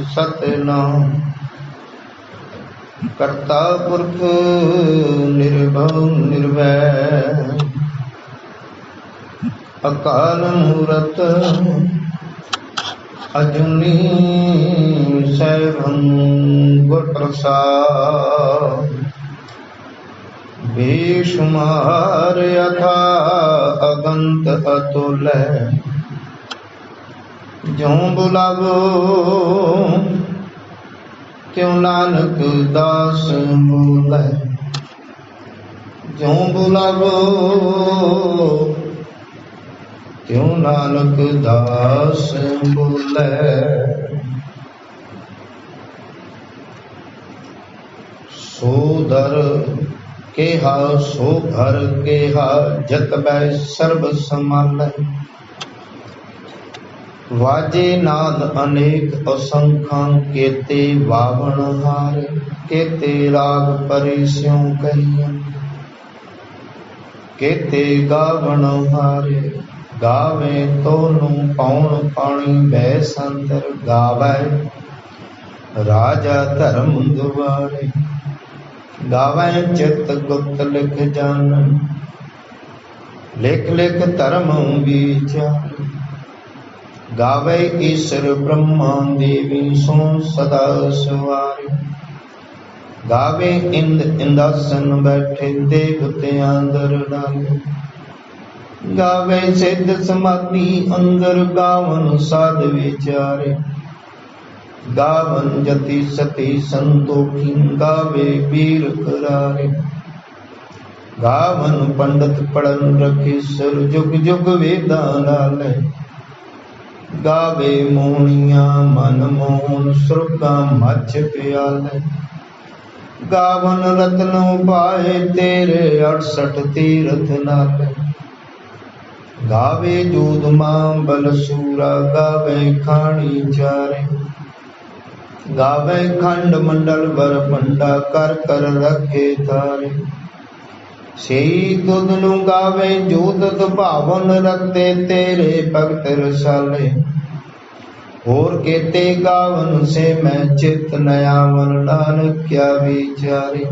सतनाम करता पुरख निर्भव निर्वैर अकाल मूरत अजूनी सैभं गुर प्रसाद बेशुमार यथा अगंत अतुल्य ज्यों बुलावो त्यों नानक दास बोले। ज्यों बुलावो त्यों नानक दास बोले। सो दर केहा सो घर केहा जत बै सर्ब संभालै। वाजे नाद अनेक असंख्य केते वावण हार केते राग परे स्यों कहिया केते गावण हारे। गावे तोनु पौन पाणी बै संतर गावे राजा धर्म दुआरे। गावे चित गुप्त लिख जानन लिख लिख धर्म विचार। गावे ईश्वर ब्रह्मा देवी सो सदा सवारे। गावे इंद्र इंदासन बैठे देवतियां दर डाले। गावे सिद्ध समाधि अंदर गावन साध विचारे। गावन जति सती संतोखी गावे वीर करारे। गावन पंडित पढ़न रखे सुर जुग जुग वेदा लाले। गावे मोहनिया मन मोहन सुरगा मछ प्याले। गावन रत्नों पाए तेरे 68 तीरथ नाले। गावे दूध मां बलसूरा गावे खाणी चारे। गावे खंड मंडल बर पंडा कर कर रखे तारे। सेई तुद नु गावे जो तुद भावन रते तेरे भगत रसाले। और केते गावन से मैं चित नयावन नानक क्या विचारे।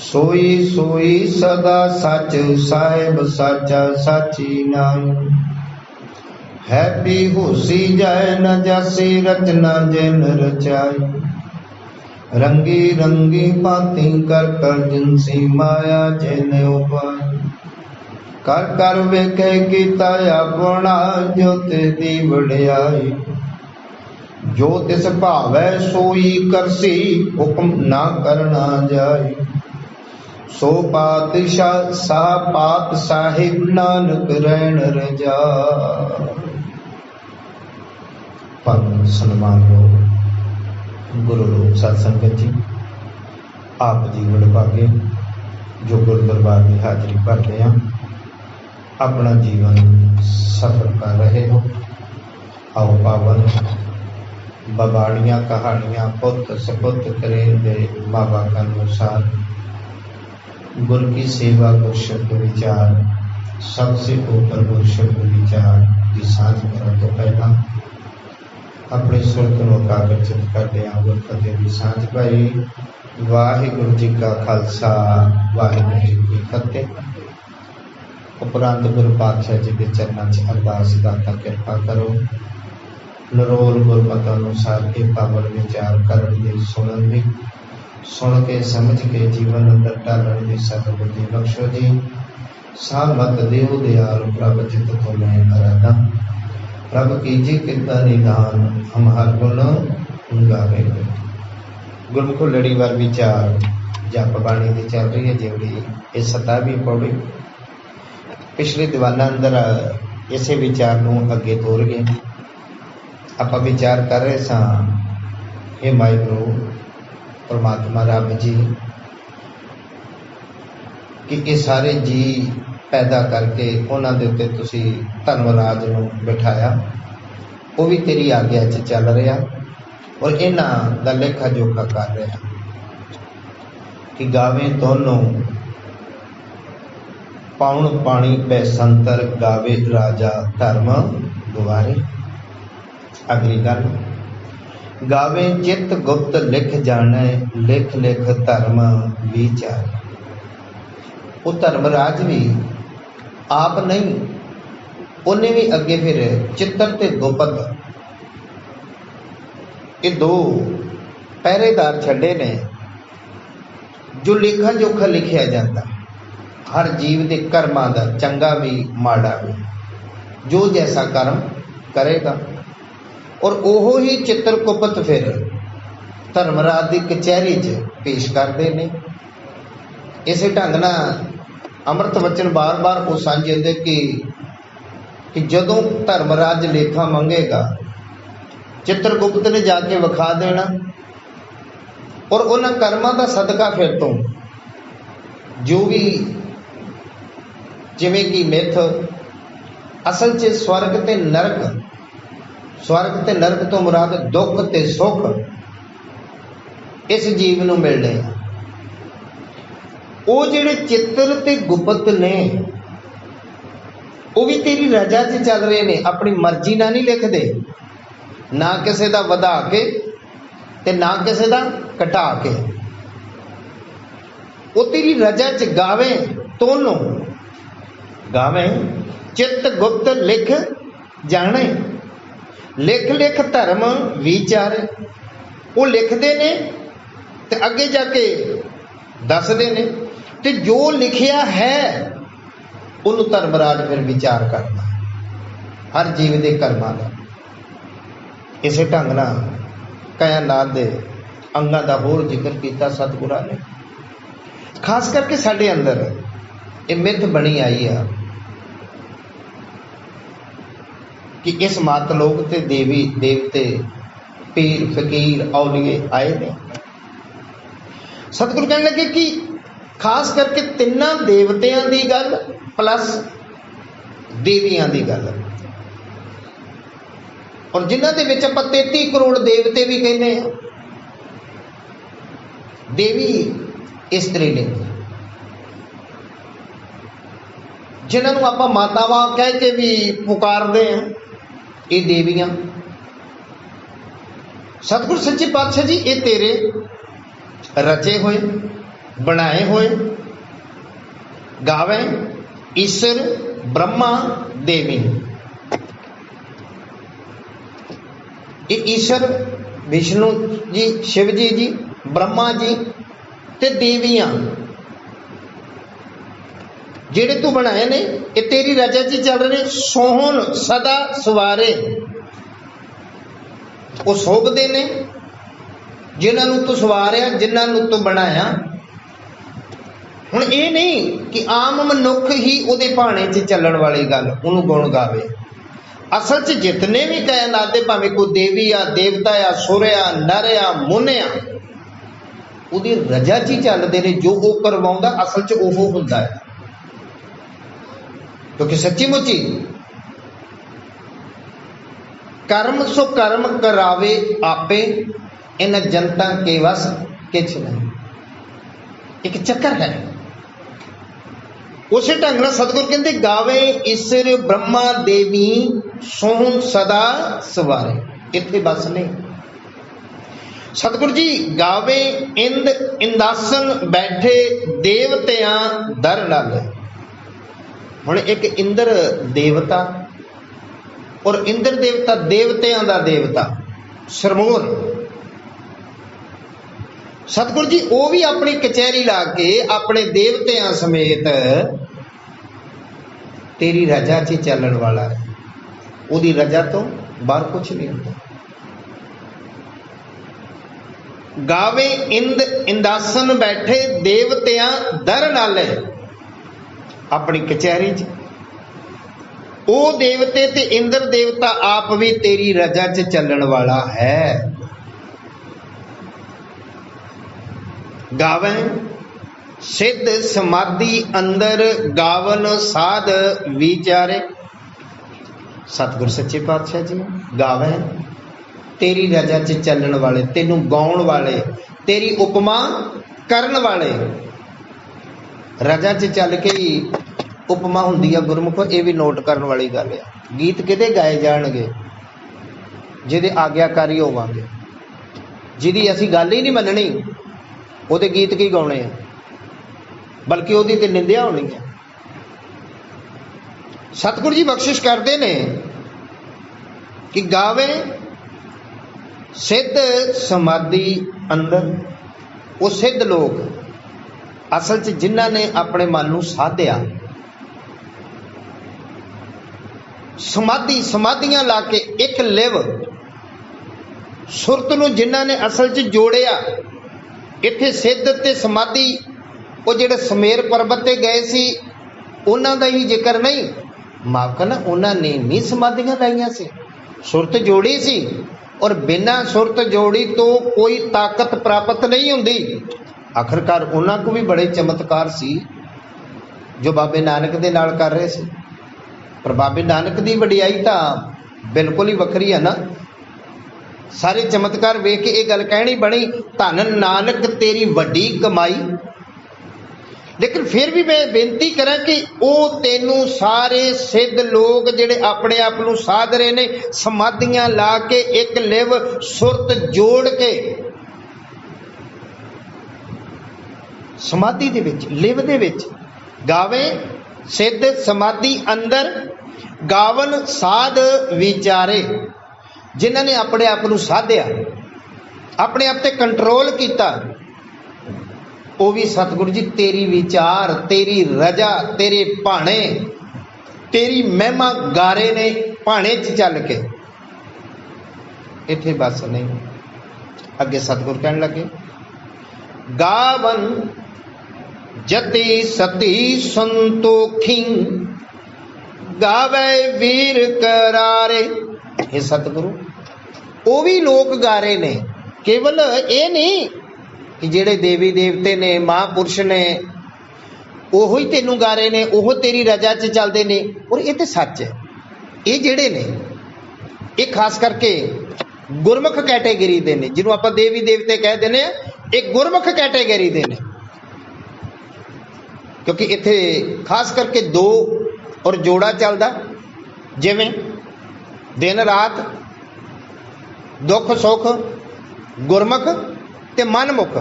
सोई सोई सदा सच साहिब साचा साची नाम। है भी होसी जाए न जासी रचना जिन रचाई। रंगी रंगी पाती कर कर जिनसी माया जिन उपाय। कर कर वेखे कीता अपना जो तेरी वड्याई। जो तिस भावै सोई करसी हुक्म ना करना जाए। सो पातशाह साह पात साहिब नानक रहन रजा। परम सन्मान गुरु रूप सत्संगत जी आप जी वडभागे जो गुरु दरबार की हाजरी भरते हैं अपना जीवन सफल कर रहे हो। आओ पावन बबाड़ियाँ कहानियाँ पुत सपुत करेंगे बाबा का अनुसार गुरु की सेवा गुरशब्द विचार सबसे ऊपर गुरशब्द विचार की सांझ करने तो पहला अपने सुरत को कागचित करते हैं गुरु फतेह की सांझ पाई। वाहिगुरु जी का खालसा वाहिगुरु जी की फतेह। उपरांत गुरु पातशाह जी के चरणों से अरदास दाता कृपा करो। नरोल गुरमत अनुसार के पावन विचार करन दी सुनन दी सुन के समझ के जीवन अंदर डालन दी सतबुद्धि बख्शो जी। सामत देव दयाल प्रभ चित तो मैं आराधा। प्रभ कीजिए कृपा निधान हम हर गुण गावे। गुरमुख लड़ीवार विचार जप बाणी की चल रही है जिवड़ी ये 27वीं पौड़ी। पिछले दीवाना अंदर इसे विचार नूं अगे तोर गए। आप विचार कर रहे सा हे वाहिगुरू परमात्मा रब जी कि ये सारे जी पैदा करके उन्होंने उत्ते तुसी धर्मराज नूं बिठाया वो भी तेरी आग्या च चल रहा और इन्हां दा लेखा जोखा कर रहा कि गावे दोनों पौन पानी पै संतर गावे राजा धर्म दुआरे। अगली गल, गावे चित गुप्त लिख जाने, लिख लिख धर्म विचार। वो धर्मराज भी आप नहीं, उन्हें भी अगे फिर चित्र ते गुप्त ये दो पहरेदार छड़े ने, जो लेखा जोखा लिखिया जाता हर जीव के कर्मां दा, चंगा भी माड़ा भी, जो जैसा कर्म करेगा। और ओहो ही चित्रगुप्त फिर धर्मराज की कचहरी च पेश करते हैं। इस ढंग नाल अमृत वचन बार बार वो साझे कि जदों धर्मराज लेखा मंगेगा, चित्रगुप्त ने जाके विखा देना, और उन्हां कर्मां दा सदका फिर तो जो भी जिवें कि मिथ असल च स्वर्ग ते नरक, स्वर्ग ते नरक तो मुराद दुख ते सुख इस जीव नूं मिलने हैं। वो जिहड़े चित्र ते गुप्त ने वो भी तेरी रजा च चल रहे ने, अपनी मर्जी नाल नहीं लिखते, ना किसी दा वधा के ते ना किसी दा घटा के। वो तेरी रजा च गावे, दोनों गावे चित गुप्त लिख जाने, लिख लिख धर्म विचार। वो लिखते ने ते अगे जाके दसदे ने, ते जो लिखिया है उन्होंने धर्मराज फिर विचार करता हर जीव के कर्मां का। इस ढंग नाल कायनात दे अंगां दा होर जिक्र किया सतगुरां ने। खास करके साडे अंदर ये मिथ बनी आई है कि इस मात लोक ते देवी देवते पीर फकीर औलिए आए ने। सतगुरु कहने लगे कि खास करके तिन्ना देवतियां दी गल प्लस देवियां दी गल, और जिन्हां दे विच आपां 33 करोड़ देवते भी कहने हैं। देवी स्त्रीलिंग, जिन्हां नूं आपां मातावां कह के भी पुकारदे हैं, ये देवियां। सतगुरु सच्चे पातशाह जी ये तेरे रचे हुए बनाए हुए गावे ईश्वर ब्रह्मा देवी। ये ईश्वर विष्णु जी, शिव जी जी, ब्रह्मा जी ते देवियां जेड़े तू बनाए ने, ये तेरी रजा च चल रहे, सोहन सदा सवारे। वो शोभते ने जिन्होंने तू सवारिया, जिन्होंने तू बनाया। हुण ये नहीं कि आम मनुख ही उहदे भाणे च चलण वाली गल उन्होंने गुण गावे। असल च जितने भी कायनात दे भावें कोई देवी आ, देवता आ, सुर आ, नर आ, मुन आ, उहदी रजा च ही चलदे ने। जो वो करवाउंदा असल च ओह हुंदा है, क्योंकि सच्ची मुची कर्म सो कर्म करावे आपे, इन जनता के वस किछ नहीं। एक चक्कर है। उस ढंग नाल सतगुर कहते गावे ईश्वर ब्रह्मा देवी सोहन सदा सवारे। इत्थे बस नहीं, सतगुरु जी गावे इंद इंदासन बैठे देवतियां दर नाल। हुण एक इंद्र देवता और इंद्र देवता देवतियां दा देवता सरमोर। सतगुरु जी वो भी अपनी कचहरी ला के अपने देवतियां समेत तेरी रजा च चलण वाला है। उहदी रजा तो बाहर कुछ नहीं होता। गावे इंद इंदासन बैठे देवतियां दर नाले, अपनी कचहरी च वो देवते ते इंद्र देवता आप भी तेरी रजा च चलण वाला है। गावे सिद्ध समाधि अंदर गावन साध विचारे। सतगुर सच्चे पातशाह जी गावे तेरी रजा च चलण वाले, तेनू गाउण वाले, तेरी उपमा करन वाले। रजा च चल के ही उपमा हुंदी है गुरमुख, ये भी नोट करने वाली गल है। गीत किहदे गाए जाणगे ਜਿਹਦੇ ਆਗਿਆਕਾਰੀ ਹੋਵਾਂਗੇ। ਜਿਹਦੀ ਅਸੀਂ ਗੱਲ ਹੀ ਨਹੀਂ ਮੰਨਣੀ, ਉਹਦੇ ਗੀਤ ਕੀ ਗਾਉਣੇ ਆ, ਬਲਕਿ ਉਹਦੀ ਤੇ ਨਿੰਦਿਆ ਹੋਣੀ ਹੈ। ਸਤਿਗੁਰੂ ਜੀ ਬਖਸ਼ਿਸ਼ ਕਰਦੇ ਨੇ ਕਿ ਗਾਵੇ ਸਿੱਧ ਸਮਾਧੀ ਅੰਦਰ। ਉਹ ਸਿੱਧ ਲੋਕ ਅਸਲ 'ਚ ਜਿਨ੍ਹਾਂ ਨੇ ਆਪਣੇ ਮਨ ਨੂੰ ਸਾਧਿਆ, ਸਮਾਧੀਆਂ ਲਾ ਕੇ ਇੱਕ ਲਿਵ ਸੁਰਤ ਨੂੰ ਜਿਨ੍ਹਾਂ ਨੇ ਅਸਲ 'ਚ ਜੋੜਿਆ। ਇੱਥੇ ਸਿੱਧ ਤੇ ਸਮਾਧੀ ਉਹ ਜਿਹੜੇ ਸਮੇਰ ਪਰਬਤ ਤੇ ਗਏ ਸੀ ਉਹਨਾਂ ਦਾ ਹੀ ਜ਼ਿਕਰ ਨਹੀਂ, ਮਾਫ ਕਰਨਾ, ਉਹਨਾਂ ਨੇ ਨਹੀਂ ਸਮਾਧੀਆਂ ਲਾਈਆਂ ਸੀ, ਸੁਰਤ ਜੋੜੀ ਸੀ। ਔਰ ਬਿਨਾਂ ਸੁਰਤ ਜੋੜੀ ਤੋਂ ਕੋਈ ਤਾਕਤ ਪ੍ਰਾਪਤ ਨਹੀਂ ਹੁੰਦੀ। ਆਖਰਕਾਰ ਉਹਨਾਂ ਕੋਲ ਵੀ ਬੜੇ ਚਮਤਕਾਰ ਸੀ ਜੋ ਬਾਬੇ ਨਾਨਕ ਦੇ ਨਾਲ ਕਰ ਰਹੇ ਸੀ, ਪਰ ਬਾਬੇ ਨਾਨਕ ਦੀ ਵਡਿਆਈ ਤਾਂ ਬਿਲਕੁਲ ਹੀ ਵੱਖਰੀ ਹੈ ਨਾ। ਸਾਰੇ ਚਮਤਕਾਰ ਵੇਖ ਕੇ ਇਹ ਗੱਲ ਕਹਿਣੀ ਬਣੀ, ਧੰਨ ਨਾਨਕ ਤੇਰੀ ਵੱਡੀ ਕਮਾਈ। ਲੇਕਿਨ ਫਿਰ ਵੀ ਮੈਂ ਬੇਨਤੀ ਕਰਾਂ ਕਿ ਉਹ ਤੈਨੂੰ ਸਾਰੇ ਸਿੱਧ ਲੋਕ ਜਿਹੜੇ ਆਪਣੇ ਆਪ ਨੂੰ ਸਾਧ ਰਹੇ ਨੇ, ਸਮਾਧੀਆਂ ਲਾ ਕੇ ਇੱਕ ਲਿਵ ਸੁਰਤ ਜੋੜ ਕੇ ਸਮਾਧੀ ਦੇ ਵਿੱਚ, ਲਿਵ ਦੇ ਵਿੱਚ ਗਾਵੇ ਸਿੱਧ ਸਮਾਧੀ ਅੰਦਰ। ਗਾਵਨ ਸਾਧ ਵਿਚਾਰੇ, ਜਿਨ੍ਹਾਂ ਨੇ ਆਪਣੇ ਆਪ ਨੂੰ ਸਾਧਿਆ, ਆਪਣੇ ਆਪ ਤੇ ਕੰਟਰੋਲ ਕੀਤਾ, ਉਹ ਵੀ ਸਤਿਗੁਰੂ ਜੀ ਤੇਰੀ ਵਿਚਾਰ, ਤੇਰੀ ਰਜਾ, ਤੇਰੇ ਭਾਣੇ, ਤੇਰੀ ਮਹਿਮਾ ਗਾ ਰਹੇ ਨੇ ਭਾਣੇ 'ਚ ਚੱਲ ਕੇ। ਇੱਥੇ ਬਸ ਨਹੀਂ, ਅੱਗੇ ਸਤਿਗੁਰ ਕਹਿਣ ਲੱਗੇ, ਗਾਵਨ ਜਤੀ ਸਤੀ ਸੰਤੋਖੀ, ਗਾਵੇ ਵੀਰ ਕਰਾਰੇ। ਇਹ ਸਤਿਗੁਰੂ ਉਹ ਵੀ ਲੋਕ ਗਾ ਰਹੇ ਨੇ, ਕੇਵਲ ਇਹ ਨਹੀਂ ਕਿ ਜਿਹੜੇ ਦੇਵੀ ਦੇਵਤੇ ਨੇ, ਮਹਾਂਪੁਰਸ਼ ਨੇ, ਉਹੋ ਹੀ ਤੈਨੂੰ ਗਾ ਰਹੇ ਨੇ, ਉਹ ਤੇਰੀ ਰਜਾ 'ਚ ਚੱਲਦੇ ਨੇ। ਔਰ ਇਹ ਤੇ ਸੱਚ ਹੈ। ਇਹ ਜਿਹੜੇ ਨੇ ਇਹ ਖਾਸ ਕਰਕੇ ਗੁਰਮੁਖ ਕੈਟੇਗਰੀ ਦੇ ਨੇ, ਜਿਹਨੂੰ ਆਪਾਂ ਦੇਵੀ ਦੇਵਤੇ ਕਹਿ ਦਿੰਦੇ ਆ, ਇਹ ਗੁਰਮੁਖ ਕੈਟੇਗਰੀ ਦੇ ਨੇ। ਕਿਉਂਕਿ ਇੱਥੇ ਖਾਸ ਕਰਕੇ ਦੋ ਔਰ ਜੋੜਾ ਚੱਲਦਾ, ਜਿਵੇਂ ਦਿਨ ਰਾਤ, ਦੁੱਖ ਸੁੱਖ, ਗੁਰਮੁਖ ਤੇ ਮਨਮੁਖ,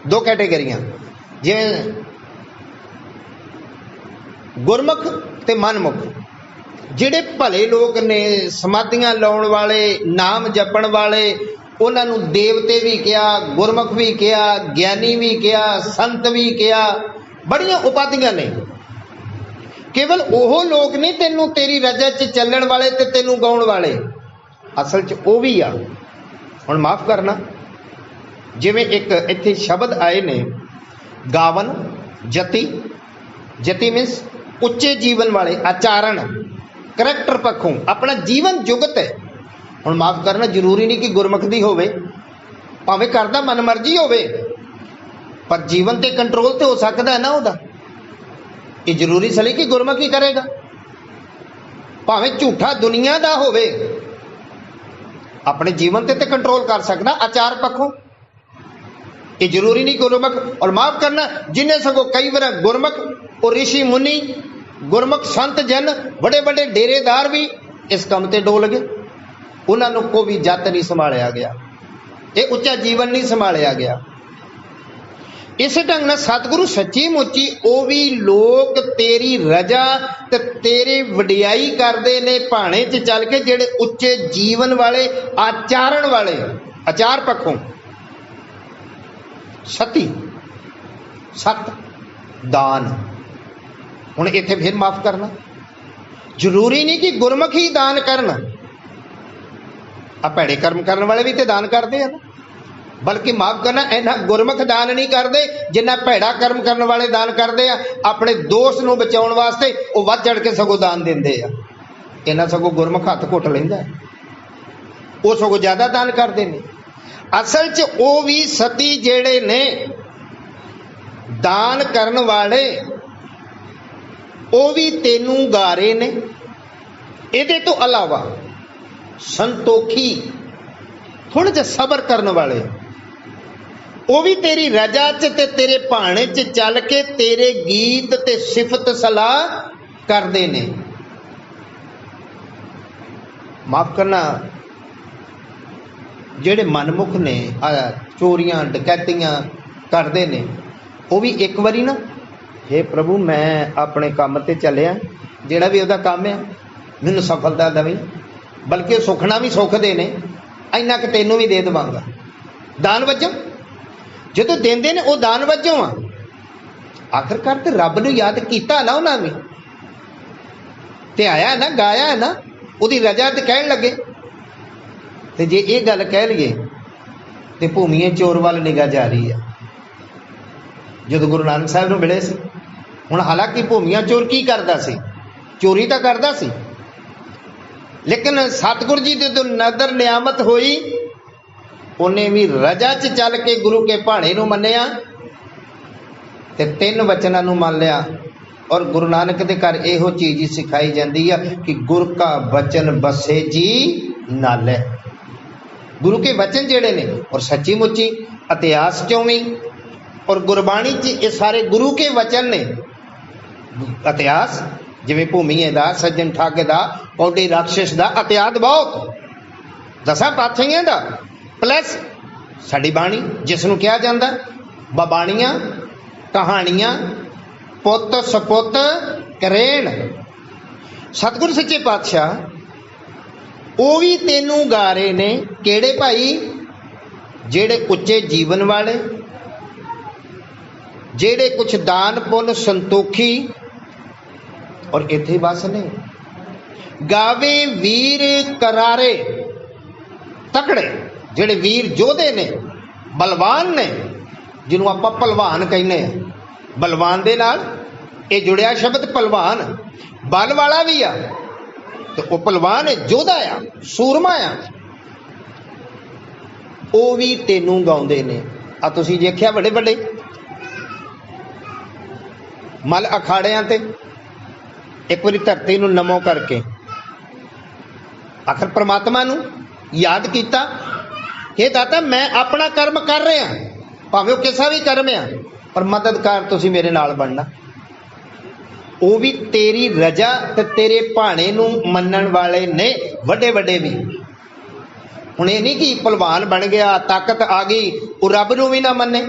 ਦੋ ਕੈਟੇਗਰੀਆਂ। ਜਿਵੇਂ ਗੁਰਮੁਖ ਤੇ ਮਨਮੁਖ, ਜਿਹੜੇ ਭਲੇ ਲੋਕ ਨੇ, ਸਮਾਧੀਆਂ ਲਾਉਣ ਵਾਲੇ, ਨਾਮ ਜਪਣ ਵਾਲੇ, ਉਹਨਾਂ ਨੂੰ ਦੇਵਤੇ ਵੀ ਕਿਹਾ, ਗੁਰਮੁਖ ਵੀ ਕਿਹਾ, ਗਿਆਨੀ ਵੀ ਕਿਹਾ, ਸੰਤ ਵੀ ਕਿਹਾ, ਬੜੀਆਂ ਉਪਾਧੀਆਂ ਨੇ। ਕੇਵਲ ਉਹ ਲੋਕ ਨਹੀਂ ਤੈਨੂੰ ਤੇਰੀ ਰਜਾ 'ਚ ਚੱਲਣ ਵਾਲੇ ਤੇ ਤੈਨੂੰ ਗਾਉਣ ਵਾਲੇ, ਅਸਲ 'ਚ ਉਹ ਵੀ ਆ। ਹੁਣ ਮਾਫ ਕਰਨਾ, ਜਿਵੇਂ ਇੱਕ ਇੱਥੇ ਸ਼ਬਦ ਆਏ ਨੇ, ਗਾਵਨ ਜਤੀ। ਜਤੀ ਮੀਨਸ ਉੱਚੇ ਜੀਵਨ ਵਾਲੇ, ਆਚਾਰਨ, ਕਰੈਕਟਰ ਪੱਖੋਂ ਆਪਣਾ ਜੀਵਨ ਜੁਗਤ ਹੈ। ਹੁਣ ਮਾਫ ਕਰਨਾ, ਜ਼ਰੂਰੀ ਨਹੀਂ ਕਿ ਗੁਰਮੁਖ ਦੀ ਹੋਵੇ, ਭਾਵੇਂ ਕਰਦਾ ਮਨ ਮਰਜ਼ੀ ਹੋਵੇ, ਪਰ ਜੀਵਨ ਤੇ ਕੰਟਰੋਲ ਤੇ ਹੋ ਸਕਦਾ ਹੈ ਨਾ ਉਹਦਾ। ਇਹ ਜ਼ਰੂਰੀ ਸਲੀ ਕਿ ਗੁਰਮੁਖ ਹੀ ਕਰੇਗਾ, ਭਾਵੇਂ ਝੂਠਾ ਦੁਨੀਆ ਦਾ ਹੋਵੇ, ਆਪਣੇ ਜੀਵਨ ਤੇ ਕੰਟਰੋਲ ਕਰ ਸਕਦਾ ਆਚਾਰ ਪੱਖੋਂ। ਇਹ ਜ਼ਰੂਰੀ ਨਹੀਂ ਗੁਰਮੁਖ। ਔਰ ਮਾਫ ਕਰਨਾ, ਜਿन्हें सगों कई बार गुरमुख और ऋषि मुनि, गुरमुख संत जन, बड़े बड़े डेरेदार भी इस काम ते डोल गए। उन्होंने को भी जत नहीं संभालिया गया, ये उच्चा जीवन नहीं संभालिया गया। इस ढंग नाल सतगुरु सच्ची मुच्ची ਉਹ भी लोग तेरी रजा ते तेरी वडियाई करते ने भाणे 'ਚ चल के, ਜਿਹੜੇ ਉੱਚੇ जीवन वाले, आचारण वाले, आचार पक्षों। सती सत दान। हुण इत्थे फिर माफ करना, जरूरी नहीं कि गुरमुख ही दान करना, आ भैड़े कर्म करने वाले भी तो दान करते हैं ना। बल्कि माफ करना, इन्ना गुरमुख दान नहीं करते जिन्ना भैड़ा कर्म करने वाले दान करते हैं। अपने दोस्त नूं बचाउण वास्ते वो वध चढ़ के सगों दान देंदे आ। इन्ना सगों गुरमुख हथ घुट लैंदा, वो सगों ज्यादा दान करते हैं। असल च वो भी सती जेड़े ने दान करन वाले, वो भी तेनू गा रहे ने। इहदे तो अलावा संतोखी, थोड़ा जिहा सबर करने वाले, वो भी तेरी रजा च ते तेरे भाणे च चल के तेरे गीत ते सिफत सलाह करते ने। माफ करना, ਜਿਹੜੇ ਮਨਮੁਖ ਨੇ ਚੋਰੀਆਂ ਡਕੈਤੀਆਂ ਕਰਦੇ ਨੇ, ਉਹ ਵੀ ਇੱਕ ਵਾਰੀ ਨਾ, ਹੇ ਪ੍ਰਭੂ ਮੈਂ ਆਪਣੇ ਕੰਮ ਤੇ ਚੱਲਿਆ, ਜਿਹੜਾ ਵੀ ਉਹਦਾ ਕੰਮ ਆ ਮੈਨੂੰ ਸਫਲਤਾ ਦੇਵੀਂ, ਬਲਕਿ ਉਹ ਸੁਖਣਾ ਵੀ ਸੁੱਖਦੇ ਨੇ, ਇੰਨਾ ਕਿ ਤੈਨੂੰ ਵੀ ਦੇ ਦੇਵਾਂਗਾ ਦਾਨ ਵਜੋਂ। ਜਦੋਂ ਦਿੰਦੇ ਨੇ ਉਹ ਦਾਨ ਵਜੋਂ ਆ। ਆਖਰਕਾਰ ਤੇ ਰੱਬ ਨੂੰ ਯਾਦ ਕੀਤਾ ਨਾ ਉਹਨਾਂ ਵੀ, ਤੇ ਆਇਆ ਨਾ, ਗਾਇਆ ਨਾ, ਉਹਦੀ ਰਜਾ ਤੇ ਕਹਿਣ ਲੱਗੇ। ਤੇ ਜੇ ਇਹ ਗੱਲ ਕਹਿ ਲਈਏ ਤੇ ਭੂਮੀਏ ਚੋਰ ਵੱਲ ਨਿਗਾਹ ਜਾ ਰਹੀ ਆ। ਜਦੋਂ ਗੁਰੂ ਨਾਨਕ ਸਾਹਿਬ ਨੂੰ ਮਿਲੇ ਸੀ, ਹੁਣ ਹਾਲਾਂਕਿ ਭੂਮੀਆ ਚੋਰ ਕੀ ਕਰਦਾ ਸੀ? ਚੋਰੀ ਤਾਂ ਕਰਦਾ ਸੀ, ਲੇਕਿਨ ਸਤਿਗੁਰੂ ਜੀ ਦੀ ਜਦੋਂ ਨਜ਼ਰ ਨਿਆਮਤ ਹੋਈ, ਉਹਨੇ ਵੀ ਰਜਾ 'ਚ ਚੱਲ ਕੇ ਗੁਰੂ ਕੇ ਭਾਣੇ ਨੂੰ ਮੰਨਿਆ ਤੇ 3 ਵਚਨਾਂ ਨੂੰ ਮੰਨ ਲਿਆ। ਔਰ ਗੁਰੂ ਨਾਨਕ ਦੇ ਘਰ ਇਹੋ ਚੀਜ਼ ਹੀ ਸਿਖਾਈ ਜਾਂਦੀ ਆ ਕਿ ਗੁਰ ਕਾ ਬਚਨ ਬਸੇ ਜੀ ਨਾਲੇ। ਗੁਰੂ ਕੇ ਵਚਨ ਜਿਹੜੇ ਨੇ, ਔਰ ਸੱਚੀ ਮੁੱਚੀ ਇਤਿਹਾਸ 'ਚੋਂ ਵੀ ਔਰ ਗੁਰਬਾਣੀ 'ਚ ਇਹ ਸਾਰੇ ਗੁਰੂ ਕੇ ਵਚਨ ਨੇ। ਇਤਿਹਾਸ ਜਿਵੇਂ ਭੂਮੀਏ ਦਾ, ਸੱਜਣ ਠਾਗੇ ਦਾ, ਪੌਡੀ ਰਾਖਸ਼ ਦਾ ਇਤਿਹਾਸ ਬਹੁਤ, 10 ਪਾਤਸ਼ਾਹੀਆਂ ਦਾ, ਪਲੱਸ ਸਾਡੀ ਬਾਣੀ ਜਿਸ ਨੂੰ ਕਿਹਾ ਜਾਂਦਾ ਬਾਣੀਆਂ, ਕਹਾਣੀਆਂ, ਪੁੱਤ ਸਪੁੱਤ ਕਰੇਣ। ਸਤਿਗੁਰੂ ਸੱਚੇ ਪਾਤਸ਼ਾਹ ਉਹ ਵੀ ਤੈਨੂੰ ਗਾ ਰਹੇ ਨੇ। ਕਿਹੜੇ ਭਾਈ? ਜਿਹੜੇ ਉੱਚੇ ਜੀਵਨ ਵਾਲੇ, ਜਿਹੜੇ ਕੁਛ ਦਾਨ ਪੁੰਨ ਸੰਤੋਖੀ, ਔਰ ਇੱਥੇ ਬਸ ਨੇ। ਗਾਵੇ ਵੀਰ ਕਰਾਰੇ ਤਕੜੇ, ਜਿਹੜੇ ਵੀਰ ਯੋਧੇ ਨੇ, ਬਲਵਾਨ ਨੇ, ਜਿਹਨੂੰ ਆਪਾਂ ਭਲਵਾਨ ਕਹਿੰਦੇ ਆ। ਬਲਵਾਨ ਦੇ ਨਾਲ ਇਹ ਜੁੜਿਆ ਸ਼ਬਦ ਭਲਵਾਨ, ਬਲ ਵਾਲਾ ਵੀ ਆ ਤੇ ਉਹ ਭਲਵਾਨ ਹੈ, ਯੋਧਾ ਆ, ਸੂਰਮਾ ਆ। ਉਹ ਵੀ ਤੈਨੂੰ ਗਾਉਂਦੇ ਨੇ। ਆ ਤੁਸੀਂ ਦੇਖਿਆ ਵੱਡੇ ਵੱਡੇ ਮਲ ਅਖਾੜਿਆਂ ਤੇ ਇੱਕ ਵਾਰੀ ਧਰਤੀ ਨੂੰ ਨਮੋ ਕਰਕੇ ਆਖਰ ਪ੍ਰਮਾਤਮਾ ਨੂੰ ਯਾਦ ਕੀਤਾ ਕਿ ਦਾਤਾ ਮੈਂ ਆਪਣਾ ਕਰਮ ਕਰ ਰਿਹਾ, ਭਾਵੇਂ ਉਹ ਕਿਸਾ ਵੀ ਕਰਮ ਆ, ਪਰ ਮਦਦਕਾਰ ਤੁਸੀਂ ਮੇਰੇ ਨਾਲ ਬਣਨਾ। ਉਹ ਵੀ ਤੇਰੀ ਰਜਾ ਤੇ ਤੇਰੇ ਭਾਣੇ ਨੂੰ ਮੰਨਣ ਵਾਲੇ ਨੇ, ਵੱਡੇ ਵੱਡੇ ਵੀ। ਹੁਣ ਇਹ ਨਹੀਂ ਕਿ ਭਲਵਾਨ ਬਣ ਗਿਆ, ਤਾਕਤ ਆ ਗਈ, ਉਹ ਰੱਬ ਨੂੰ ਵੀ ਨਾ ਮੰਨੇ।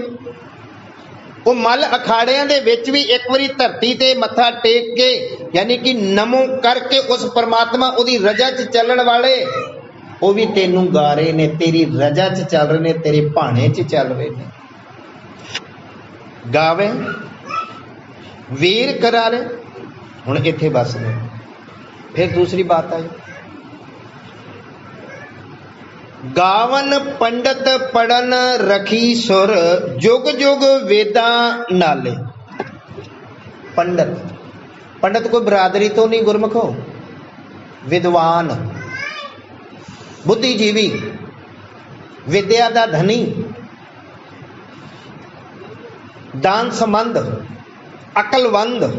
ਉਹ ਮੱਲ ਅਖਾੜਿਆਂ ਦੇ ਵਿੱਚ ਵੀ ਇੱਕ ਵਾਰੀ ਧਰਤੀ ਤੇ ਮੱਥਾ ਟੇਕ ਕੇ, ਯਾਨੀ ਕਿ ਨਮੋ ਕਰਕੇ ਉਸ ਪਰਮਾਤਮਾ, ਉਹਦੀ ਰਜਾ 'ਚ ਚੱਲਣ ਵਾਲੇ, ਉਹ ਵੀ ਤੈਨੂੰ ਗਾ ਰਹੇ ਨੇ, ਤੇਰੀ ਰਜਾ 'ਚ ਚੱਲ ਰਹੇ ਨੇ, ਤੇਰੇ ਭਾਣੇ 'ਚ ਚੱਲ ਰਹੇ ਨੇ। ਗਾਵੇ ਵੀਰ ਕਰਾਰੇ। ਹੁਣ ਇੱਥੇ ਬਸ ਨੇ। ਫਿਰ ਦੂਸਰੀ ਬਾਤ ਆਈ, ਗਾਵਨ ਪੰਡਤ ਪੜਨ ਰਖੀ ਸੁਰ, ਜੁਗ ਜੁਗ ਵੇਦਾਂ ਨਾਲੇ। ਪੰਡਤ, ਪੰਡਤ ਕੋਈ ਬਰਾਦਰੀ ਤੋਂ ਨਹੀਂ ਗੁਰਮੁਖੋ, ਵਿਦਵਾਨ, ਬੁੱਧੀਜੀਵੀ, ਵਿਦਿਆ ਦਾ ਧਨੀ, ਦਾਨ ਸੰਬੰਧ, ਅਕਲਵੰਦ,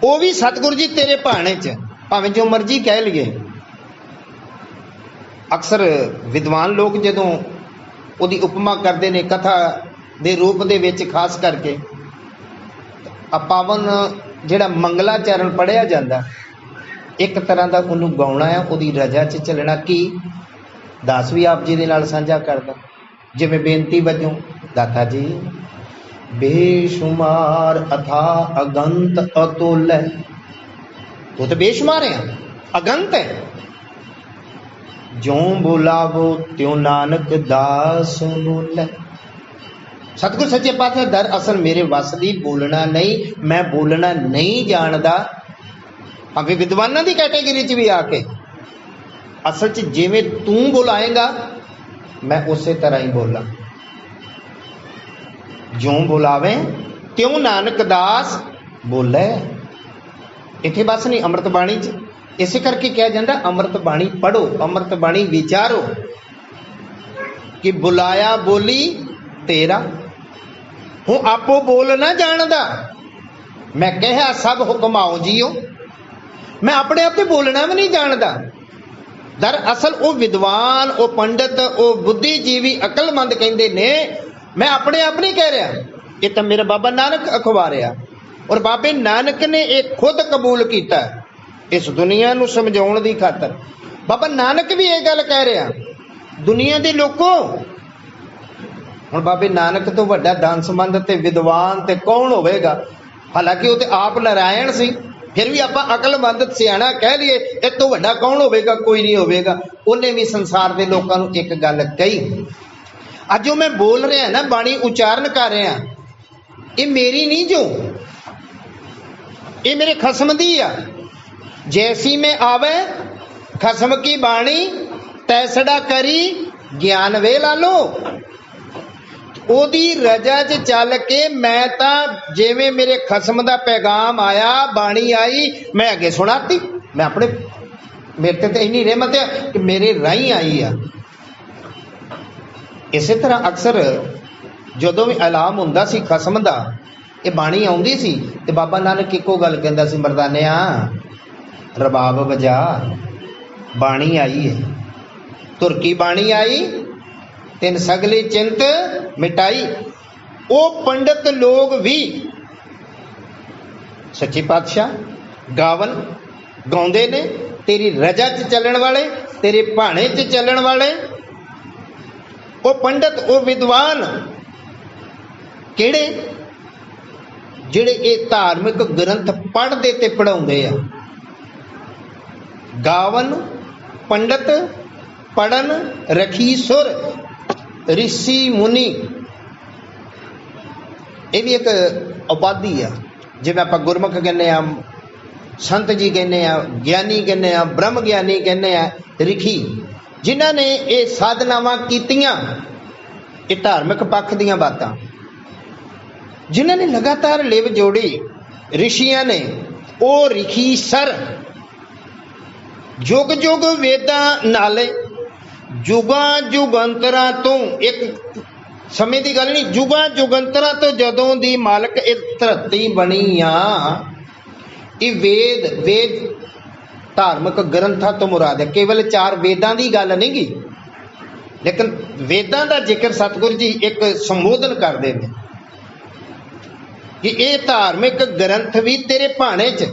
ਉਹ ਵੀ ਸਤਿਗੁਰੂ ਜੀ ਤੇਰੇ ਭਾਣੇ 'ਚ, ਭਾਵੇਂ ਜੋ ਮਰਜ਼ੀ ਕਹਿ ਲਈਏ। ਅਕਸਰ ਵਿਦਵਾਨ ਲੋਕ ਜਦੋਂ ਉਹਦੀ ਉਪਮਾ ਕਰਦੇ ਨੇ ਕਥਾ ਦੇ ਰੂਪ ਦੇ ਵਿੱਚ, ਖਾਸ ਕਰਕੇ ਪਾਵਨ ਜਿਹੜਾ ਮੰਗਲਾ ਚਰਨ ਪੜ੍ਹਿਆ ਜਾਂਦਾ, ਇੱਕ ਤਰ੍ਹਾਂ ਦਾ ਉਹਨੂੰ ਗਾਉਣਾ ਆ, ਉਹਦੀ ਰਜਾ 'ਚ ਚੱਲਣਾ। ਕੀ ਦਾਸ ਵੀ ਆਪ ਜੀ ਦੇ ਨਾਲ ਸਾਂਝਾ ਕਰਦਾ, ਜਿਵੇਂ ਬੇਨਤੀ ਵਜੋਂ, ਦਾਤਾ ਜੀ ਬੇਸ਼ੁਮਾਰ ਅਥਾ ਅਗੰਤ ਅਤੁੱਲ ਹੈ। ਤੂੰ ਤਾਂ ਬੇਸ਼ੁਮਾਰ ਹੈ, ਅਗੰਤ ਹੈ। ਜਿਉਂ ਬੋਲਾਵੋ ਤਿਉ ਨਾਨਕ ਦਾਸ ਬੋਲੇ। ਸਤਿਗੁਰ ਸੱਚੇ ਪਾਤਸ਼ਾਹ ਦਰਅਸਲ ਮੇਰੇ ਵੱਸ ਦੀ ਬੋਲਣਾ ਨਹੀਂ, ਮੈਂ ਬੋਲਣਾ ਨਹੀਂ ਜਾਣਦਾ। ਭਾਵੇਂ ਵਿਦਵਾਨਾਂ ਦੀ ਕੈਟੇਗਰੀ 'ਚ ਵੀ ਆ ਕੇ, ਅਸਲ 'ਚ ਜਿਵੇਂ ਤੂੰ ਬੁਲਾਏਗਾ ਮੈਂ ਉਸੇ ਤਰ੍ਹਾਂ ਹੀ ਬੋਲਾਂ। ਜਿਉਂ ਬੁਲਾਵੇ ਤਿਉਂ ਨਾਨਕ ਦਾਸ ਬੋਲੇ। ਇੱਥੇ ਬਸ ਨਹੀਂ, ਅੰਮ੍ਰਿਤ ਬਾਣੀ 'ਚ ਇਸੇ ਕਰਕੇ ਕਿਹਾ ਜਾਂਦਾ ਅੰਮ੍ਰਿਤ ਬਾਣੀ ਪੜ੍ਹੋ, ਅੰਮ੍ਰਿਤ ਬਾਣੀ ਵਿਚਾਰੋ, ਕਿ ਬੁਲਾਇਆ ਬੋਲੀ ਤੇਰਾ। ਹੁਣ ਆਪੋ ਬੋਲ ਨਾ ਜਾਣਦਾ, ਮੈਂ ਕਿਹਾ ਸਭ ਹੁਕਮਾਓ ਜੀਓ। ਮੈਂ ਆਪਣੇ ਆਪ ਤੇ ਬੋਲਣਾ ਵੀ ਨਹੀਂ ਜਾਣਦਾ। ਦਰਅਸਲ ਉਹ ਵਿਦਵਾਨ, ਉਹ ਪੰਡਤ, ਉਹ ਬੁੱਧੀਜੀਵੀ, ਅਕਲਮੰਦ ਕਹਿੰਦੇ ਨੇ ਮੈਂ ਆਪਣੇ ਆਪ ਨਹੀਂ ਕਹਿ ਰਿਹਾ, ਇਹ ਤਾਂ ਮੇਰਾ ਬਾਬਾ ਨਾਨਕ ਅਖਵਾਰਿਆ। ਔਰ ਬਾਬੇ ਨਾਨਕ ਨੇ ਇਹ ਖੁਦ ਕਬੂਲ ਕੀਤਾ ਇਸ ਦੁਨੀਆ ਨੂੰ ਸਮਝਾਉਣ ਦੀ ਖਾਤਰ। ਬਾਬਾ ਨਾਨਕ ਵੀ ਇਹ ਗੱਲ ਕਹਿ ਰਿਹਾ दुनिया दे लोको हुण बाबे नानक तो वड्डा दानसमंद ते विद्वान ते कौन होवेगा? हालांकि वो तो आप नारायण सी, फिर भी आप अकलमंद सियाणा कह लिए, इस तो वड्डा कौन होवेगा? कोई नहीं होवेगा। उन्हें भी संसार के लोगों को एक गल कही। अज जो मैं बोल रहा ना, बाणी उच्चारण कर रहा, ये मेरी नहीं, जो ये मेरे खसम दी आ। जैसी में आवे खसम की बाणी, तैसड़ा करी ज्ञान वे ला लो। ओदी रजा च चल के मैं तां जिवें मेरे खसम दा पैगाम आया, बाणी आई, मैं अगे सुनाती। मैं अपने मेरे ते इन्नी रहमत है कि मेरे राही आई आ। इसे तरह अक्सर जदों भी ऐलान हुंदा सी खसम दा, ये बाणी आउंदी सी ते बाबा नानक इक्को गल कहंदा सी, मरदानिया रबाब वजा, बाणी आई है। तुरकी बाणी आई, तिन सगली चिंत मिटाई। वो पंडित लोग भी सच्चे पातशाह गावन गाउंदे ने, तेरी रजा च चलण वाले, तेरे भाणे च चलण वाले। वो पंडित, वो विद्वान किहड़े? जिहड़े ये धार्मिक ग्रंथ पढ़दे ते पढ़ाउंदे आ। गावन पंडित, पढ़न रखी सुर, ऋषि मुनि, ये भी एक उपाधि है। जिवें आपां गुरमुख कहने आ, संत जी कहने आ, ज्ञानी कहने आ, ब्रह्म ज्ञानी कहने आ, ऋषि जिन्हां ने ये साधनावां कीतियां, ये धार्मिक पक्ष दीयां बातां जिन्हां ने लगातार लिव जोड़ी ऋषियां ने, वो ऋषि सर जुग जुग वेदां नाले जुगां जुगंतरां तो, एक समय की गल नहीं, जुगां जुगंतरां तो जदों दी मालक इस धरती बनी आ, ये वेद धार्मिक ग्रंथां तो मुराद है। केवल 4 वेदां की गल नहीं गी, लेकिन वेदां का जिक्र सतगुरु जी एक संबोधन करते हैं कि ये धार्मिक ग्रंथ भी तेरे भाणे च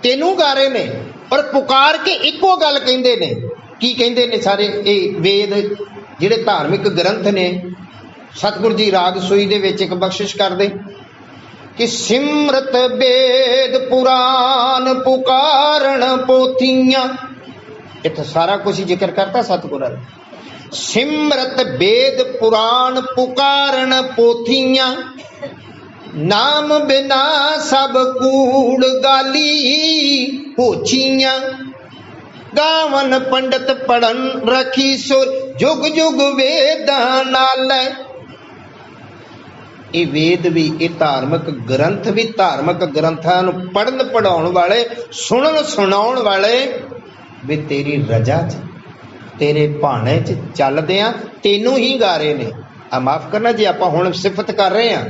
तेनू गा रहे ने, और पुकार के इको गल कहंदे ने। की कहंदे ने सारे ये वेद जिहड़े धार्मिक ग्रंथ ने? सतगुरु जी राग सोई दे विच एक बख्शिश करदे कि सिमरत वेद पुराण पुकारन पोथियां। इत्थे सारा कुछ जिक्र करता सतगुरु ने। सिमरत वेद पुराण पुकारन पोथियां, नाम बिना सब कूड़ गाली होछियां। गावन पंडित पढ़न रखी सुर, जुग जुग वेदां नाल। ये वेद भी, ये धार्मिक ग्रंथ भी, धार्मिक ग्रंथां नूं पढ़न पढ़ाउण वाले, सुनन सुणाउण वाले भी तेरी रजा च, तेरे भाणे च चलदियां तेनू ही गा रहे ने। आ माफ करना जे आपां हुण सिफत कर रहे हैं,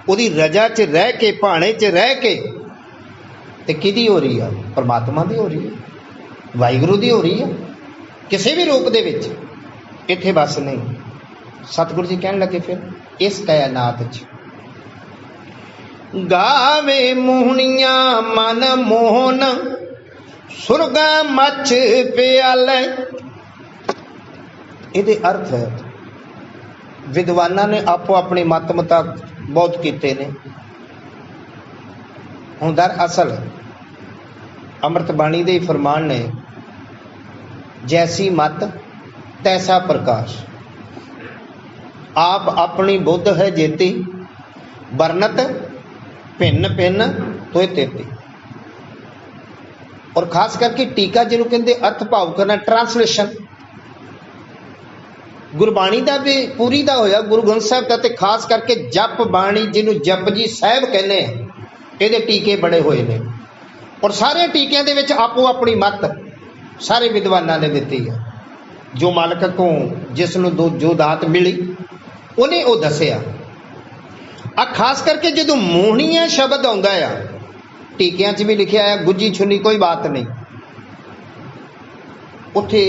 उहदी रजा च रह के, भाणे च रह के, ते किहदी हो रही है? परमात्मा दी हो रही है, वाहिगुरू दी हो रही है। किसी भी रूप दे विच इत्थे बस नहीं। सतगुरु जी कहन लगे फिर इस कायनात च गावे मोहनिया मन मोहन, सुरगा मच प्याले। इहदे अर्थ विद्वानां ने आपो अपनी मत मुताबिक बहुत कीते ने। हुण दरअसल अमृत बाणी दे फरमान ने, जैसी मत तैसा प्रकाश, आप अपनी बुद्ध है जेती, बरनत भिन्न भिन्न तोय तेती। और खास करके टीका जिन्हों कहते अर्थ भाव करना, ट्रांसलेशन गुरबाणी का भी पूरी का होया, गुरु ग्रंथ साहब का, ते खास करके जप बाणी जिन्हों जपजी साहब कहने, ये टीके बड़े हुए ने। और सारे टीकियां दे विच आपो अपनी मत सारे विद्वानां ने दिती है। जो मालक को जिसनों जो दात मिली उन्हें वो दसिया। आ खास करके जो मोहनिया शब्द आउंदा आ, टीकियां च भी लिखिया है, गुज्जी छुनी कोई बात नहीं, उत्थे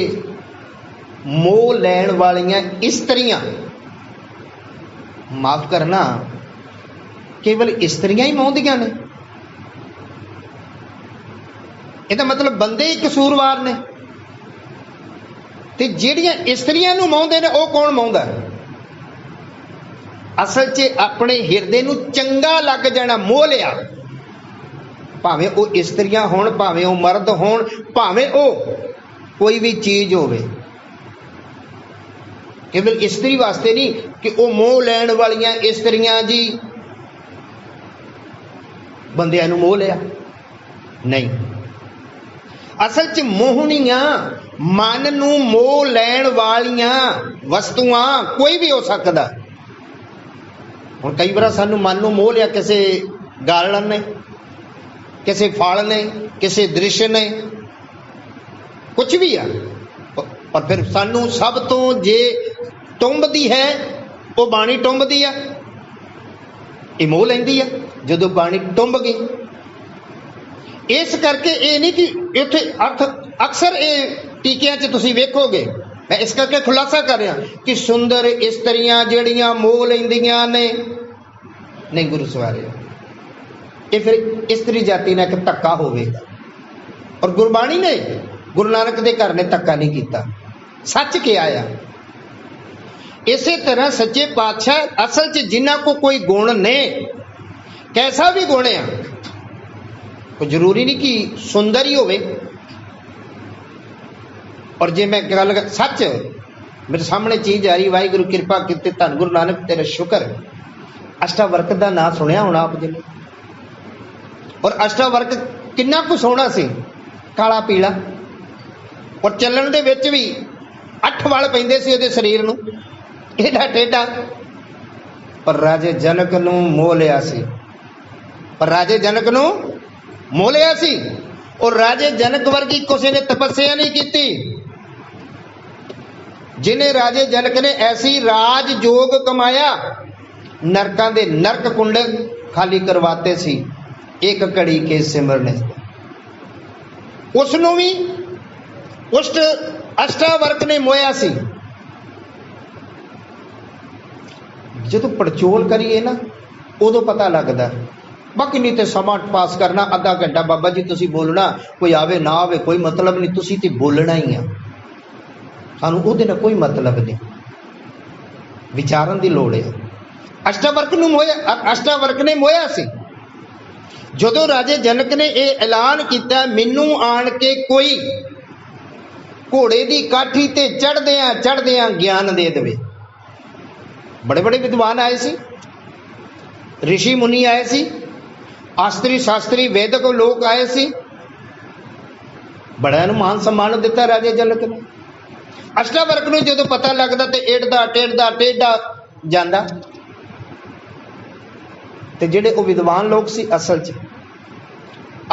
मोह लैण वालियां इस्त्रियां, माफ करना केवल इस्त्रियां ही मोहदियां ने। ਇਹਦਾ मतलब बंदे ही कसूरवार ने। ਤੇ ਜਿਹੜੀਆਂ ਇਸਤਰੀਆਂ ਨੂੰ ਮਾਉਂਦੇ ਨੇ ਉਹ ਕੌਣ ਮਾਉਂਦਾ? ਅਸਲ 'ਚ ਆਪਣੇ ਹਿਰਦੇ ਨੂੰ ਚੰਗਾ ਲੱਗ ਜਾਣਾ, ਮੋਹ ਲਿਆ। ਭਾਵੇਂ ਉਹ ਇਸਤਰੀਆਂ ਹੋਣ, ਭਾਵੇਂ ਉਹ ਮਰਦ ਹੋਣ, ਭਾਵੇਂ ਉਹ ਕੋਈ ਵੀ ਚੀਜ਼ ਹੋਵੇ। ਕੇਵਲ ਇਸਤਰੀ ਵਾਸਤੇ ਨਹੀਂ ਕਿ ਉਹ ਮੋਹ ਲੈਣ ਵਾਲੀਆਂ ਇਸਤਰੀਆਂ ਜੀ ਬੰਦਿਆਂ ਨੂੰ ਮੋਹ ਲਿਆ, ਨਹੀਂ। ਅਸਲ 'ਚ ਮੋਹਣੀਆਂ ਮਨ ਨੂੰ ਮੋਹ ਲੈਣ ਵਾਲੀਆਂ ਵਸਤੂਆਂ ਕੋਈ ਵੀ ਹੋ ਸਕਦਾ। ਹੁਣ ਕਈ ਵਾਰ ਸਾਨੂੰ ਮਨ ਨੂੰ ਮੋਹ ਲਿਆ ਕਿਸੇ ਗਾਲਣ ਨੇ, ਕਿਸੇ ਫਲ ਨੇ, ਕਿਸੇ ਦ੍ਰਿਸ਼ ਨੇ, ਕੁਛ ਵੀ ਆ। ਪਰ ਫਿਰ ਸਾਨੂੰ ਸਭ ਤੋਂ ਜੇ ਟੁੰਬਦੀ ਹੈ ਉਹ ਬਾਣੀ ਟੁੰਬਦੀ ਆ, ਇਹ ਮੋਹ ਲੈਂਦੀ ਆ ਜਦੋਂ ਬਾਣੀ ਟੁੰਬ ਗਈ। ਇਸ ਕਰਕੇ ਇਹ ਨਹੀਂ ਕਿ ਉੱਥੇ ਅਰਥ ਅਕਸਰ ਇਹ ਟੀਕਿਆਂ 'ਚ ਤੁਸੀਂ ਵੇਖੋਗੇ, ਮੈਂ ਇਸ ਕਰਕੇ ਖੁਲਾਸਾ ਕਰ ਰਿਹਾ ਕਿ ਸੁੰਦਰ ਇਸਤਰੀਆਂ ਜਿਹੜੀਆਂ ਮੋਹ ਲੈਂਦੀਆਂ ਨੇ, ਨਹੀਂ ਗੁਰੂ ਸਵਾਰਿਆ, ਇਹ ਫਿਰ ਇਸਤਰੀ ਜਾਤੀ ਨਾਲ ਇੱਕ ਧੱਕਾ ਹੋਵੇਗਾ। ਔਰ ਗੁਰਬਾਣੀ ਨੇ, ਗੁਰੂ ਨਾਨਕ ਦੇ ਘਰ ਨੇ ਧੱਕਾ ਨਹੀਂ ਕੀਤਾ, ਸੱਚ ਕਿਹਾ ਆ। ਇਸੇ ਤਰ੍ਹਾਂ ਸੱਚੇ ਪਾਤਸ਼ਾਹ ਅਸਲ 'ਚ ਜਿਨ੍ਹਾਂ ਕੋ ਕੋਈ ਗੁਣ ਨੇ, ਕੈਸਾ ਵੀ ਗੁਣ ਆ, ਕੋਈ ਜ਼ਰੂਰੀ ਨਹੀਂ ਕਿ ਸੁੰਦਰ ਹੀ ਹੋਵੇ। ਔਰ ਜੇ ਮੈਂ ਗੱਲ ਸੱਚ, ਮੇਰੇ ਸਾਹਮਣੇ ਚੀਜ਼ ਆ ਰਹੀ, ਵਾਹਿਗੁਰੂ ਕਿਰਪਾ ਕੀਤੀ, ਧੰਨ ਗੁਰੂ ਨਾਨਕ ਤੇਰਾ ਸ਼ੁਕਰ। ਅਸ਼ਟਾਵਰਕ ਦਾ ਨਾਂ ਸੁਣਿਆ ਹੋਣਾ ਆਪ ਜੀ ਨੇ। ਔਰ ਅਸ਼ਟਾਵਰਕ ਕਿੰਨਾ ਕੁ ਸੋਹਣਾ ਸੀ, ਕਾਲਾ ਪੀਲਾ, ਔਰ ਚੱਲਣ ਦੇ ਵਿੱਚ ਵੀ 8 ਵਾਲ ਪੈਂਦੇ ਸੀ ਉਹਦੇ ਸਰੀਰ ਨੂੰ, ਏਡਾ ਟੇਡਾ। ਪਰ ਰਾਜੇ ਜਨਕ ਨੂੰ ਮੋਹ ਲਿਆ ਸੀ, ਪਰ ਰਾਜੇ ਜਨਕ ਨੂੰ ਮੋਹ ਲਿਆ ਸੀ। ਔਰ ਰਾਜੇ ਜਨਕ ਵਰਗੀ ਕਿਸੇ ਨੇ ਤਪੱਸਿਆ ਨਹੀਂ ਕੀਤੀ, ਜਿਨੇ ਰਾਜੇ ਜਨਕ ਨੇ ਐਸੀ ਰਾਜ ਜੋਗ ਕਮਾਇਆ, ਨਰਕਾਂ ਦੇ ਨਰਕ ਕੁੰਡ ਖਾਲੀ ਕਰਵਾਤੇ ਸੀ ਇੱਕ ਘੜੀ ਕੇ ਸਿਮਰਨੇ। ਉਸ ਨੂੰ ਵੀ ਉਸ਼ਟ ਅਸ਼ਟਾਵਰਕ ਨੇ ਮੋਇਆ ਸੀ। ਜਦੋਂ ਪੜਚੋਲ ਕਰੀਏ ਨਾ ਉਦੋਂ ਪਤਾ ਲੱਗਦਾ। ਬਾਕੀ ਨਹੀਂ ਤੇ ਸਮਾਂ ਪਾਸ ਕਰਨਾ, ਅੱਧਾ ਘੰਟਾ ਬਾਬਾ ਜੀ ਤੁਸੀਂ ਬੋਲਣਾ, ਕੋਈ ਆਵੇ ਨਾ ਆਵੇ ਕੋਈ ਮਤਲਬ ਨਹੀਂ, ਤੁਸੀਂ ਤੇ ਬੋਲਣਾ ਹੀ ਆ। ਸਾਨੂੰ ਉਹਦੇ ਨਾਲ ਕੋਈ ਮਤਲਬ ਨਹੀਂ, ਵਿਚਾਰਨ ਦੀ ਲੋੜ ਹੈ। ਅਸ਼ਟਾਵਰਕ ਨੂੰ ਮੋਇਆ, ਅਸ਼ਟਾਵਰਕ ਨੇ ਮੋਇਆ ਸੀ। ਜਦੋਂ ਰਾਜੇ ਜਨਕ ਨੇ ਇਹ ਐਲਾਨ ਕੀਤਾ, ਮੈਨੂੰ ਆਣ ਕੇ ਕੋਈ ਘੋੜੇ ਦੀ ਕਾਠੀ ਤੇ ਚੜ੍ਹਦਿਆਂ ਚੜ੍ਹਦਿਆਂ ਗਿਆਨ ਦੇ ਦੇਵੇ। ਬੜੇ ਬੜੇ ਵਿਦਵਾਨ ਆਏ ਸੀ, ਰਿਸ਼ੀ ਮੁਨੀ ਆਏ ਸੀ, ਆਸਤਰੀ ਸ਼ਾਸਤਰੀ ਵੈਦਕ ਲੋਕ ਆਏ ਸੀ, ਬੜਿਆਂ ਨੂੰ ਮਾਨ ਸਨਮਾਨ ਦਿੱਤਾ ਰਾਜੇ ਜਨਕ ਨੇ। ਅਸ਼ਟਾਵਰਕ ਨੂੰ ਜਦੋਂ ਪਤਾ ਲੱਗਦਾ ਤੇ ਏੜਦਾ ਟੇੜਦਾ ਟੇਢਾ ਜਾਂਦਾ। ਤੇ ਜਿਹੜੇ ਉਹ ਵਿਦਵਾਨ ਲੋਕ ਸੀ, ਅਸਲ 'ਚ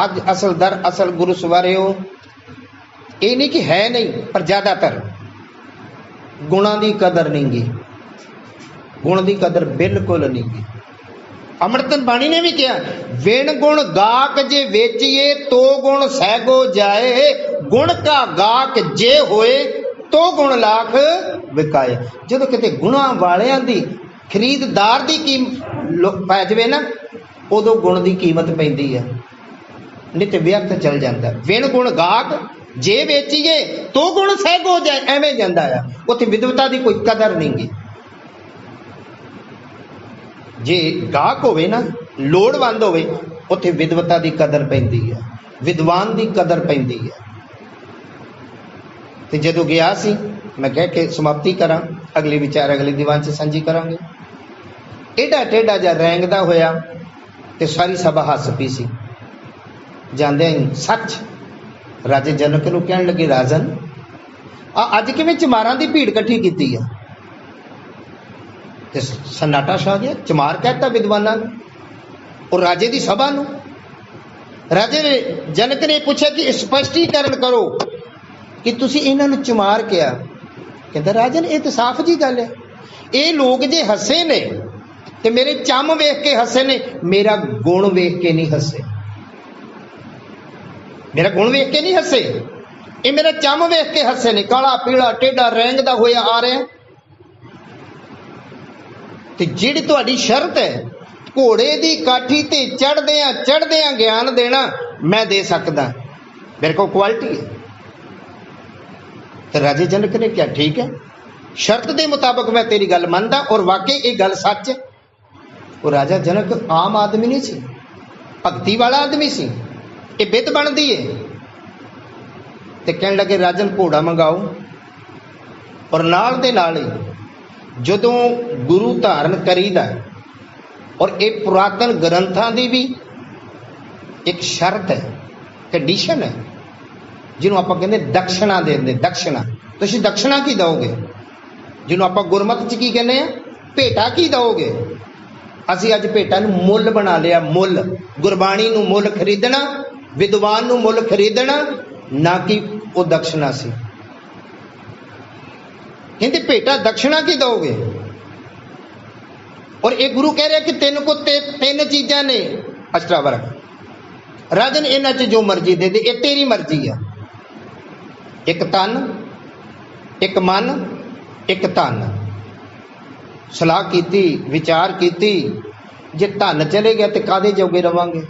ਅੱਜ ਅਸਲ ਦਰ ਅਸਲ ਗੁਰੂ ਸਵਾਰਿਓ, ਇਹ ਨਹੀਂ ਕਿ ਹੈ ਨਹੀਂ, ਪਰ ਜ਼ਿਆਦਾਤਰ ਗੁਣਾਂ ਦੀ ਕਦਰ ਨਹੀਂ ਗੀ, ਗੁਣ ਦੀ ਕਦਰ ਬਿਲਕੁਲ ਨਹੀਂ ਗੀ। ਅੰਮ੍ਰਿਤਨ ਬਾਣੀ ਨੇ ਵੀ ਕਿਹਾ, ਵਿਣ ਗੁਣ ਗਾਕ ਜੇ ਵੇਚੀਏ ਤੋ ਗੁਣ ਸਹਿਗੋ ਜਾਏ, ਗੁਣ ਕਾ ਗਾਕ ਜੇ ਹੋਏ ਤੋ ਗੁਣ ਲਾਖ ਵਿਕਾਏ। ਜਦੋਂ ਕਿਤੇ ਗੁਣਾਂ ਵਾਲਿਆਂ ਦੀ ਖਰੀਦਦਾਰ ਦੀ ਕੀਮਤ ਪੈ ਜਾਵੇ ਨਾ, ਉਦੋਂ ਗੁਣ ਦੀ ਕੀਮਤ ਪੈਂਦੀ ਆ, ਨਹੀਂ ਤੇ ਵਿਅਰਥ ਚਲ ਜਾਂਦਾ। ਵਿਣ ਗੁਣ ਗਾਕ ਜੇ ਵੇਚੀਏ ਤੋ ਗੁਣ ਸਹਿਗੋ ਜਾਏ, ਐਵੇਂ ਜਾਂਦਾ ਆ। ਉੱਥੇ ਵਿਦਵਤਾ ਦੀ ਕੋਈ ਕਦਰ ਨਹੀਂ ਗੀ। ਜੇ ਗਾਹਕ ਹੋਵੇ ਨਾ, ਲੋੜਵੰਦ ਹੋਵੇ, ਉੱਥੇ ਵਿਦਵਤਾ ਦੀ ਕਦਰ ਪੈਂਦੀ ਹੈ, ਵਿਦਵਾਨ ਦੀ ਕਦਰ ਪੈਂਦੀ ਹੈ। ਤੇ ਜਦੋਂ ਗਿਆ ਸੀ, ਮੈਂ ਕਹਿ ਕੇ ਸਮਾਪਤੀ ਕਰਾਂ, ਅਗਲੇ ਵਿਚਾਰ ਅਗਲੇ ਦੀਵਾਨ 'ਚ ਸਾਂਝੀ ਕਰਾਂਗੇ। ਏਡਾ ਟੇਢਾ ਜਿਹਾ ਰੈਂਗਦਾ ਹੋਇਆ ਤੇ ਸਾਰੀ ਸਭਾ ਹੱਸ ਪਈ ਸੀ। ਜਾਂਦਿਆਂ ਹੀ ਸੱਚ ਰਾਜੇ ਜਨਕ ਨੂੰ ਕਹਿਣ ਲੱਗੇ, ਰਾਜਨ ਅੱਜ ਕਿਵੇਂ ਚਮਾਰਾਂ ਦੀ ਭੀੜ ਇਕੱਠੀ ਕੀਤੀ ਆ? ਤੇ ਸਨਾਟਾ ਛਾ ਗਿਆ। ਚਮਾਰ ਕਹਿਤਾ ਵਿਦਵਾਨਾਂ ਨੂੰ, ਔਰ ਰਾਜੇ ਦੀ ਸਭਾ ਨੂੰ। ਰਾਜੇ ਨੇ ਜਨਕ ਨੇ ਪੁੱਛਿਆ ਕਿ ਸਪਸ਼ਟੀਕਰਨ ਕਰੋ ਕਿ ਤੁਸੀਂ ਇਹਨਾਂ ਨੂੰ ਚਮਾਰ ਕਿਹਾ। ਕਹਿੰਦਾ, ਰਾਜਨ ਇਹ ਤਾਂ ਸਾਫ਼ ਜੀ ਗੱਲ ਹੈ, ਇਹ ਲੋਕ ਜੇ ਹੱਸੇ ਨੇ ਤੇ ਮੇਰੇ ਚੰਮ ਵੇਖ ਕੇ ਹੱਸੇ ਨੇ, ਮੇਰਾ ਗੁਣ ਵੇਖ ਕੇ ਨਹੀਂ ਹੱਸੇ। ਮੇਰਾ ਗੁਣ ਵੇਖ ਕੇ ਨਹੀਂ ਹੱਸੇ, ਇਹ ਮੇਰਾ ਚੰਮ ਵੇਖ ਕੇ ਹੱਸੇ ਨੇ। ਕਾਲਾ ਪੀਲਾ ਟੇਢਾ ਰੈਂਗਦਾ ਹੋਇਆ ਆ ਰਿਹਾ। ਤੇ ਜਿਹੜੀ ਤੁਹਾਡੀ ਸ਼ਰਤ ਹੈ, ਘੋੜੇ ਦੀ ਕਾਠੀ ਤੇ ਚੜ੍ਹਦਿਆਂ ਚੜ੍ਹਦਿਆਂ ਗਿਆਨ ਦੇਣਾ, ਮੈਂ ਦੇ ਸਕਦਾ, ਮੇਰੇ ਕੋਲ ਕੁਆਲਿਟੀ ਹੈ। तो राजे जनक ने क्या ठीक है, शर्त के मुताबिक मैं तेरी गल मानता और वाकई ये गल सच है। वो राजा जनक आम आदमी नहीं सी, भगती वाला आदमी सी, ये बित बनती है। तो कहने लगे राजन घोड़ा मंगाओ, और नाल दे नाल ही जदों गुरु धारण करीदा और एक पुरातन ग्रंथां दी भी एक शर्त है, कंडीशन है, जिन्हों आप कहते दक्षिणा देंगे। दक्षिणा तुसीं दक्षिणा की दोगे, जिन्हों आप गुरमत च की कहने भेटा की दोगे। असीं अज भेटा नूं मुल बना लिया, मुल गुरबाणी नूं मुल खरीदना, विद्वान नूं मुल खरीदना, ना कि वो दक्षिणा सी। कहते भेटा दक्षिणा की दोगे। और एक गुरु कह रहे कि तेन को तीन चीज़ां ने अष्टावरक, राजन इन्हां च जो मर्जी दे दे, ये तेरी मर्जी है। एक तन, एक मन, एक धन। सलाह की, विचार की, जे धन चले गया तो कादे जोगे रवांगे,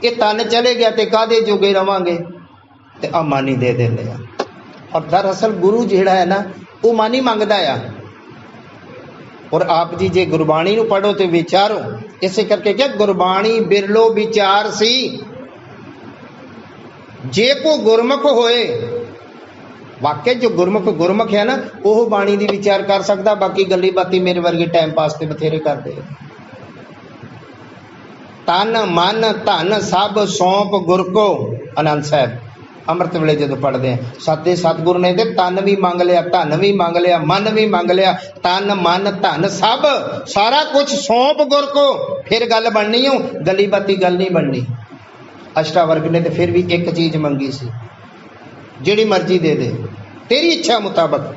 ये तन चले गया तो कादे जोगे रवांगे, तो आ मन ही दे देंगे। और दरअसल गुरु जिहड़ा है ना वो मन ही मंगदा आ। और आप जी जे गुरबाणी नूं पढ़ो तो विचारो, इसे करके क्या गुरबाणी बिरलो विचार सी। जे को गुरमुख होए, वाकई जो गुरमुख है ना वो बाणी दी विचार कर सकता, बाकी गली बाती मेरे वर्गे टाइम पास ते बथेरे करते। तन मन धन सब सौंप गुर को, आनंद साहब अमृत वेले जो पढ़ते हैं, सत्य सतगुरु ने तन भी मंग लिया, धन भी मंग लिया, मन भी मंग लिया, तन मन धन सब सारा कुछ सौंप गुर को, फिर गल बननी हो, गली बाती गल नहीं बननी। अष्टावर्ग ने तो फिर भी एक चीज मंगी सी, जिहड़ी मर्जी दे दे तेरी इच्छा मुताबक,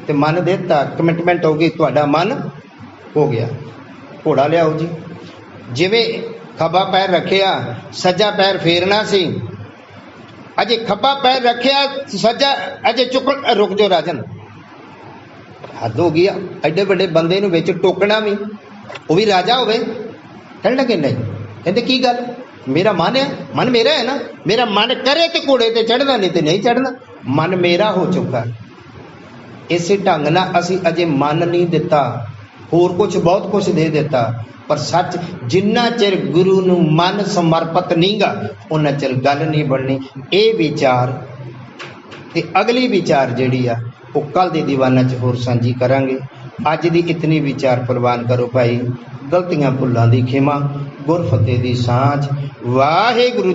ते मन देता, कमिटमेंट हो गई, तुहाडा मन हो गया। घोड़ा लियाओ जी, जिवें खब्बा पैर रखिया सज्जा पैर फेरना सी, अजे खब्बा पैर रखिया सज्जा अजे चुक, रुक जाओ राजन, हद हो गई। एडे बड़े बंदे नूं विच टोकना भी, वो भी राजा होवे। कहने लगे नहीं, कहते की गल, मेरा मन है, मन मेरा है ना, मेरा मन करे तो घोड़े ते चढ़ना, नहीं तो नहीं चढ़ना, मन मेरा हो चुका। इस ढंग नाल असीं अजे मन नहीं दिता, होर कुछ बहुत कुछ दे दिता, पर सच जिन्ना चिर गुरु नूं मन समर्पित नहीं गा उन्ना चिर गल नहीं बननी। ये विचार ते अगली विचार जिहड़ी आ वो कल दे दीवाना च होर सांझी करांगे। अज दी इतनी विचार प्रवान करो भाई, गलतियां भुलां दी खिमा, गुर फतेह दी सांझ। वाहिगुरू।